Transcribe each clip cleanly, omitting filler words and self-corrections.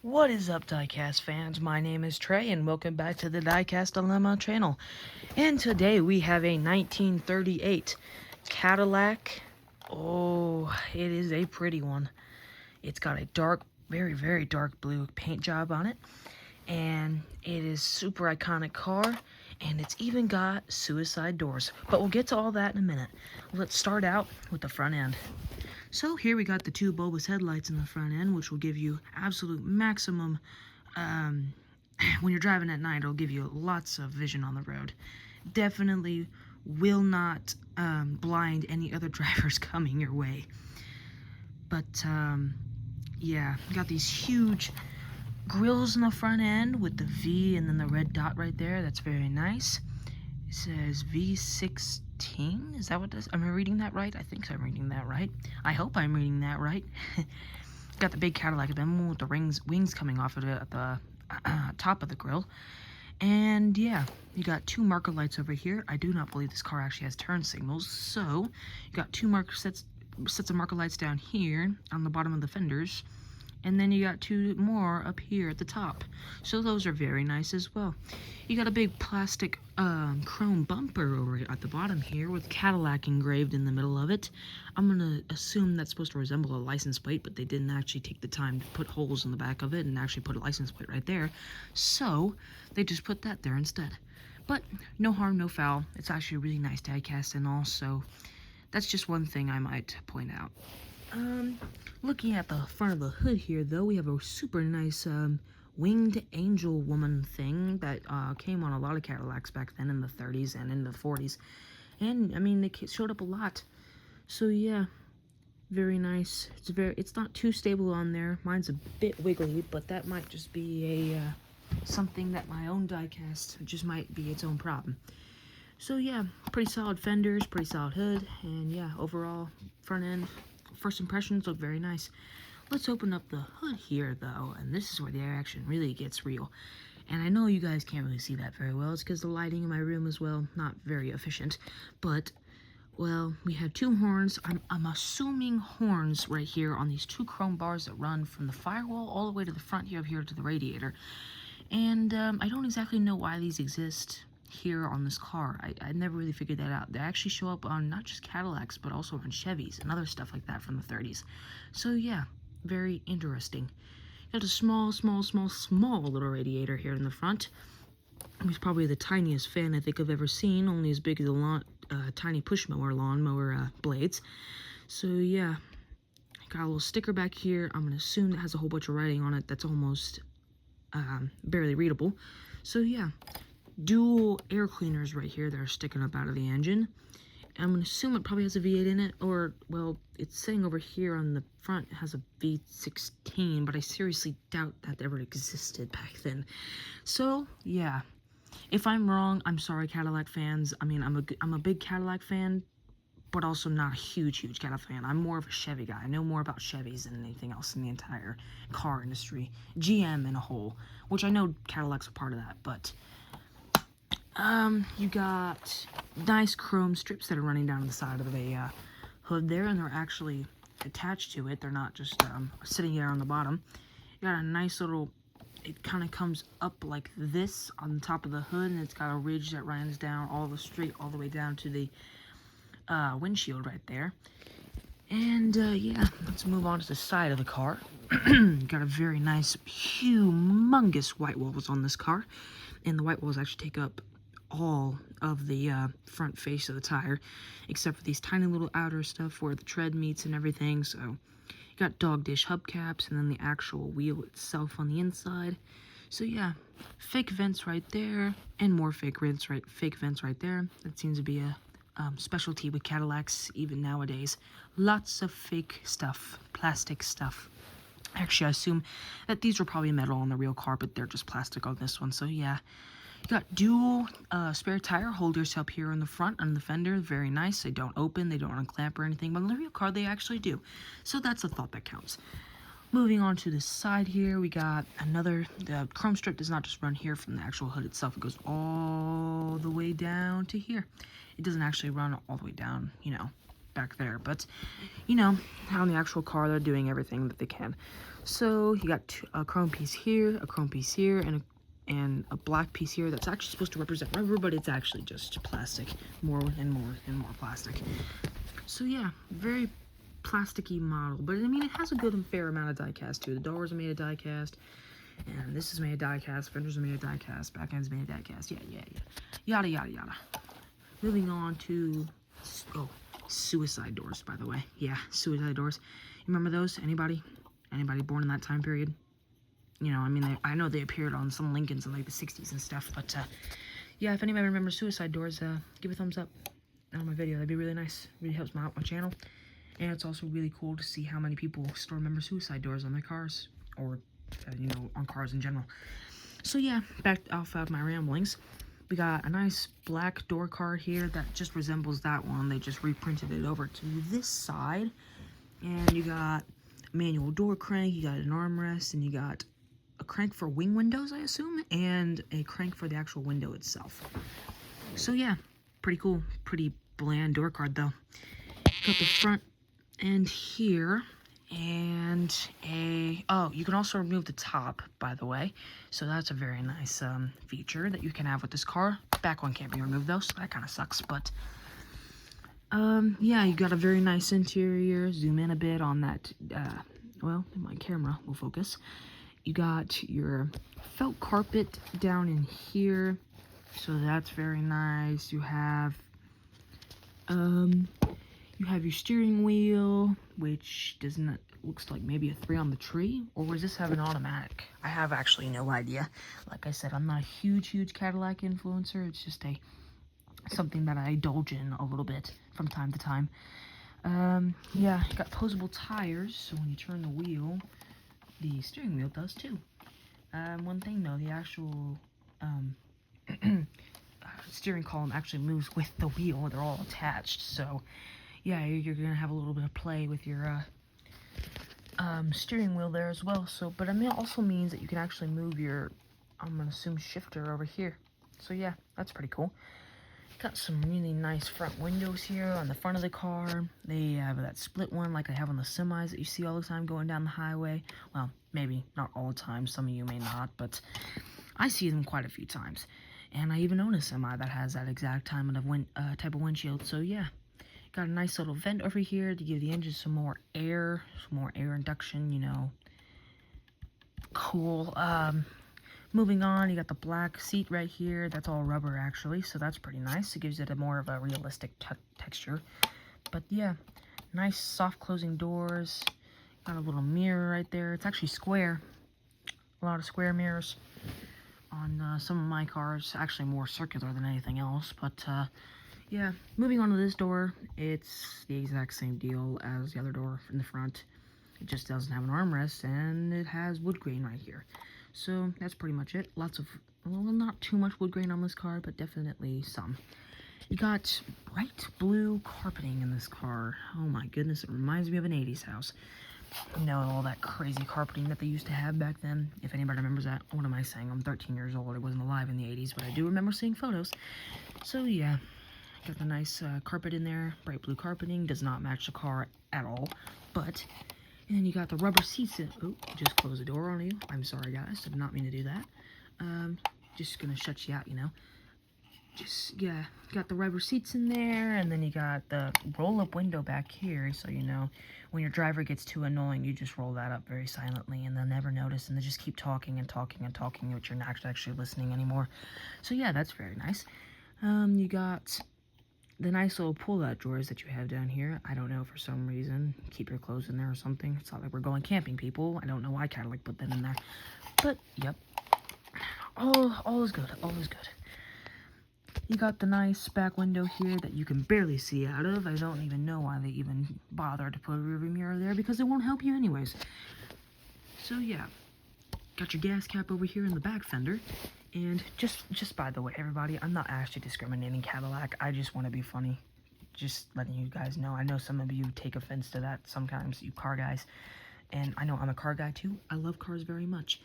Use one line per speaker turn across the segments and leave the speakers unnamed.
What is up, Diecast fans? My name is Trey, and welcome back to the Diecast Dilemma channel. And today we have a 1938 Cadillac. Oh, it is a pretty one. It's got a dark, very, very dark blue paint job on it. And it is super iconic car, and it's even got suicide doors. But we'll get to all that in a minute. Let's start out with the front end. So here we got the two bulbous headlights in the front end, which will give you absolute maximum, when you're driving at night, it'll give you lots of vision on the road. Definitely will not blind any other drivers coming your way. But, yeah, got these huge grills in the front end with the V and then the red dot right there. That's very nice. It says V16. Is that what this? Am I reading that right? I think I'm reading that right. I hope I'm reading that right. Got the big Cadillac emblem with the wings coming off of it at the top of the grill. And yeah, you got two marker lights over here. I do not believe this car actually has turn signals. So you got two sets of marker lights down here on the bottom of the fenders. And then you got two more up here at the top. So those are very nice as well. You got a big plastic chrome bumper over at the bottom here with Cadillac engraved in the middle of it. I'm gonna assume that's supposed to resemble a license plate, but they didn't actually take the time to put holes in the back of it and actually put a license plate right there. So they just put that there instead. But no harm, no foul. It's actually a really nice diecast, and also that's just one thing I might point out. Looking at the front of the hood here, though, we have a super nice, winged angel woman thing that, came on a lot of Cadillacs back then in the 30s and in the 40s. And, I mean, they showed up a lot. So, yeah, very nice. It's not too stable on there. Mine's a bit wiggly, but that might just be something that my own diecast just might be its own problem. So, yeah, pretty solid fenders, pretty solid hood, and, yeah, overall, front end, first impressions look very nice. Let's open up the hood here, though, and this is where the action really gets real. And I know you guys can't really see that very well. It's because the lighting in my room is, well, not very efficient. But, well, we have two horns. I'm assuming horns right here on these two chrome bars that run from the firewall all the way to the front here to the radiator. And I don't exactly know why these exist here on this car. I never really figured that out. They actually show up on not just Cadillacs, but also on Chevys and other stuff like that from the 30s. So yeah, very interesting. Got a small little radiator here in the front. He's probably the tiniest fan I think I've ever seen, only as big as a tiny push mower lawnmower blades. So yeah, got a little sticker back here. I'm gonna assume that has a whole bunch of writing on it that's almost barely readable. So yeah, dual air cleaners right here that are sticking up out of the engine. I'm gonna assume it probably has a V8 in it, or, well, it's saying over here on the front it has a V16, but I seriously doubt that ever existed back then. So yeah, if I'm wrong, I'm sorry, Cadillac fans. I mean, I'm a big Cadillac fan, but also not a huge Cadillac fan. I'm more of a Chevy guy. I know more about Chevys than anything else in the entire car industry. GM in a whole, which I know Cadillac's a part of that, but you got nice chrome strips that are running down the side of the hood there, and they're actually attached to it. They're not just sitting there on the bottom. You got a nice little, it kind of comes up like this on the top of the hood, and it's got a ridge that runs down all the way down to the windshield right there. And yeah, let's move on to the side of the car. Got a very nice, humongous white walls on this car, and the white walls actually take up all of the front face of the tire, except for these tiny little outer stuff where the tread meets and everything. So you got dog dish hubcaps, and then the actual wheel itself on the inside. So yeah, fake vents right there, and more fake vents right there. That seems to be a specialty with Cadillacs even nowadays. Lots of fake stuff, plastic stuff. Actually, I assume that these were probably metal on the real car, but they're just plastic on this one. So yeah, you got dual spare tire holders up here on the front on the fender. Very nice. They don't open, they don't unclamp or anything, but on the real car they actually do. So that's a thought that counts. Moving on to the side here, we got the chrome strip does not just run here from the actual hood itself. It goes all the way down to here. It doesn't actually run all the way down, you know, back there. But, you know, on the actual car, they're doing everything that they can. So you got a chrome piece here, a chrome piece here, and a black piece here that's actually supposed to represent rubber, but it's actually just plastic. More and more and more plastic. So yeah, very plasticky model. But I mean, it has a good and fair amount of die-cast too. The doors are made of die-cast. And this is made of die-cast, fenders are made of die-cast, back end's made of die-cast, yeah. Yada, yada, yada. Moving on to, suicide doors, by the way. Yeah, suicide doors. You remember those? Anybody? Anybody born in that time period? You know, I mean, I know they appeared on some Lincolns in like the 60s and stuff, but yeah, if anybody remembers suicide doors, give a thumbs up on my video. That'd be really nice. Really helps me out my channel. And it's also really cool to see how many people still remember suicide doors on their cars, or you know, on cars in general. So yeah, back off of my ramblings, we got a nice black door card here that just resembles that one. They just reprinted it over to this side, and you got a manual door crank, you got an armrest, and you got a crank for wing windows, I assume, and a crank for the actual window itself. So yeah, pretty cool, pretty bland door card though. Got the front end here. And you can also remove the top, by the way, so that's a very nice feature that you can have with this car. Back one can't be removed though, so that kind of sucks. But yeah, you got a very nice interior. Zoom in a bit on that. Well, my camera will focus. You got your felt carpet down in here, so that's very nice. You have your steering wheel, which doesn't, looks like maybe a 3 on the tree, or does this have an automatic? I have actually no idea. Like I said, I'm not a huge Cadillac influencer. It's just something that I indulge in a little bit from time to time. Yeah, you got posable tires, so when you turn the wheel, the steering wheel does too. One thing though, the actual steering column actually moves with the wheel. They're all attached, so yeah, you're gonna have a little bit of play with your steering wheel there as well. So, but I mean, it also means that you can actually move your, I'm gonna assume, shifter over here. So yeah, that's pretty cool. Got some really nice front windows here on the front of the car. They have that split one like I have on the semis that you see all the time going down the highway. Well, maybe not all the time. Some of you may not, but I see them quite a few times. And I even own a semi that has that exact type of windshield. So yeah. Got a nice little vent over here to give the engine some more air induction, you know. Cool. Moving on, you got the black seat right here. That's all rubber, actually, so that's pretty nice. It gives it a more of a realistic texture. But yeah, nice soft closing doors. Got a little mirror right there. It's actually square. A lot of square mirrors on some of my cars. Actually more circular than anything else, but yeah, moving on to this door, it's the exact same deal as the other door in the front. It just doesn't have an armrest, and it has wood grain right here. So that's pretty much it. Lots of, well, not too much wood grain on this car, but definitely some. You got bright blue carpeting in this car. Oh my goodness, it reminds me of an 80s house. You know, all that crazy carpeting that they used to have back then. If anybody remembers that, what am I saying? I'm 13 years old. I wasn't alive in the 80s, but I do remember seeing photos. So yeah. Got the nice carpet in there, bright blue carpeting, does not match the car at all, but, and then you got the rubber seats in, oh, just closed the door on you, I'm sorry guys, did not mean to do that, just gonna shut you out, you know, just, yeah, got the rubber seats in there, and then you got the roll-up window back here, so you know, when your driver gets too annoying, you just roll that up very silently, and they'll never notice, and they just keep talking and talking and talking, but you're not actually listening anymore, so yeah, that's very nice. You got the nice little pull-out drawers that you have down here. I don't know, for some reason, keep your clothes in there or something. It's not like we're going camping, people. I don't know why Cadillac put them in there. But, yep. All is good. All is good. You got the nice back window here that you can barely see out of. I don't even know why they even bothered to put a rearview mirror there, because it won't help you anyways. So, yeah. Got your gas cap over here in the back fender. And just by the way, everybody, I'm not actually discriminating Cadillac. I just want to be funny. Just letting you guys know. I know some of you take offense to that sometimes, you car guys. And I know I'm a car guy too. I love cars very much.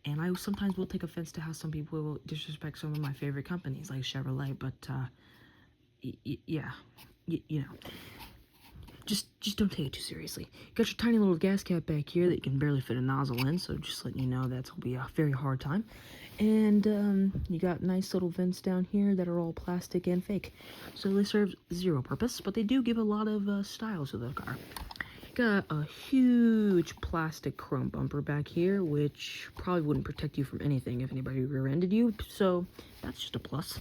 And I sometimes will take offense to how some people will disrespect some of my favorite companies, like Chevrolet. But, yeah, you know. just don't take it too seriously. You got your tiny little gas cap back here that you can barely fit a nozzle in, so just letting you know that'll be a very hard time. And you got nice little vents down here that are all plastic and fake, so they serve zero purpose, but they do give a lot of style to the car. Got a huge plastic chrome bumper back here, which probably wouldn't protect you from anything if anybody rear-ended you, so that's just a plus.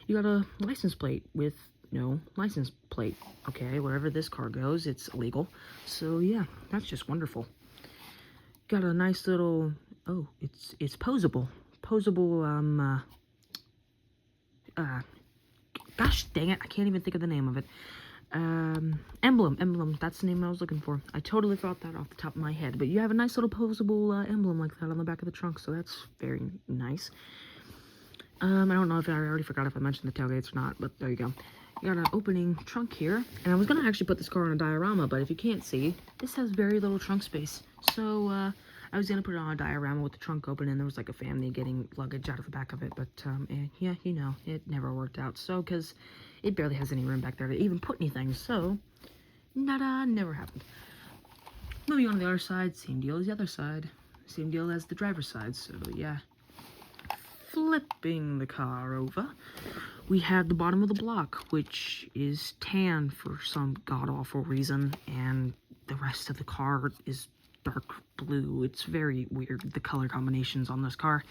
You got a license plate with no license plate. Okay, wherever this car goes, it's illegal. So yeah, that's just wonderful. Got a nice little, oh, it's posable. Posable, gosh dang it, I can't even think of the name of it. Emblem, that's the name I was looking for. I totally thought that off the top of my head, but you have a nice little posable emblem like that on the back of the trunk, so that's very nice. I don't know if I already forgot if I mentioned the tailgates or not, but there you go. You got an opening trunk here, and I was gonna actually put this car on a diorama, but if you can't see, this has very little trunk space, so I was gonna put it on a diorama with the trunk open, and there was like a family getting luggage out of the back of it, but yeah, you know, it never worked out, so, because it barely has any room back there to even put anything, so nada, never happened. Moving on to the other side, same deal as the other side, same deal as the driver's side, so yeah. Flipping the car over, we have the bottom of the block, which is tan for some god-awful reason, and the rest of the car is dark blue. It's very weird, the color combinations on this car.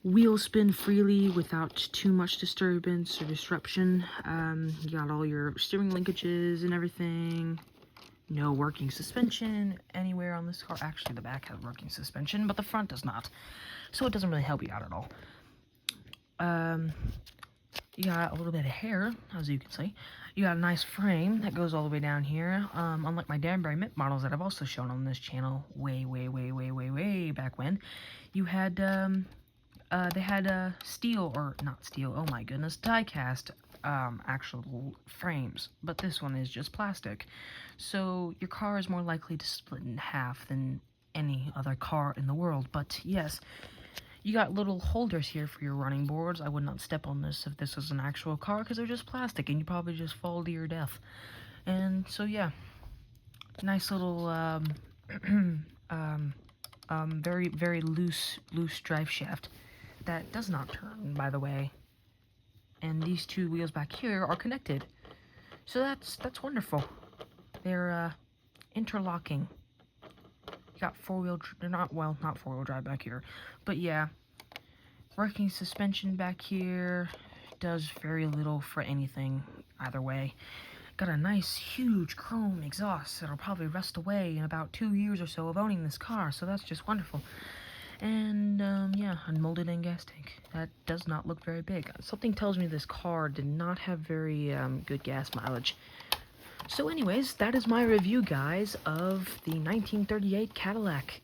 Wheels spin freely without too much disturbance or disruption. You got all your steering linkages and everything. No working suspension anywhere on this car. Actually, the back has working suspension, but the front does not. So it doesn't really help you out at all. You got a little bit of hair, as you can see. You got a nice frame that goes all the way down here. Unlike my Danbury Mint models that I've also shown on this channel way back when, you had, they had steel, or not steel, oh my goodness, die-cast actual frames, but this one is just plastic. So your car is more likely to split in half than any other car in the world, but yes, you got little holders here for your running boards. I would not step on this if this was an actual car, because they're just plastic, and you probably just fall to your death. And so, yeah, nice little, very loose drive shaft that does not turn, by the way. And these two wheels back here are connected. So that's wonderful. They're, interlocking. Got they're not four-wheel drive back here, but yeah, working suspension back here does very little for anything either way. Got a nice huge chrome exhaust that'll probably rust away in about 2 years or so of owning this car, so that's just wonderful. And yeah, unmolded in gas tank. That does not look very big. Something tells me this car did not have very good gas mileage. So anyways, that is my review, guys, of the 1938 Cadillac.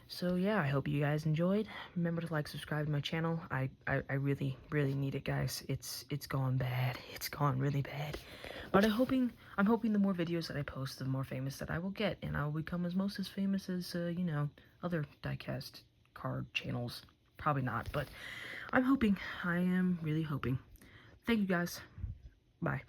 So yeah, I hope you guys enjoyed. Remember to like, subscribe to my channel. I really need it, guys. It's gone bad. It's gone really bad. But I'm hoping the more videos that I post, the more famous that I will get, and I will become almost as famous as you know, other diecast car channels. Probably not, but I'm hoping. I am really hoping. Thank you, guys. Bye.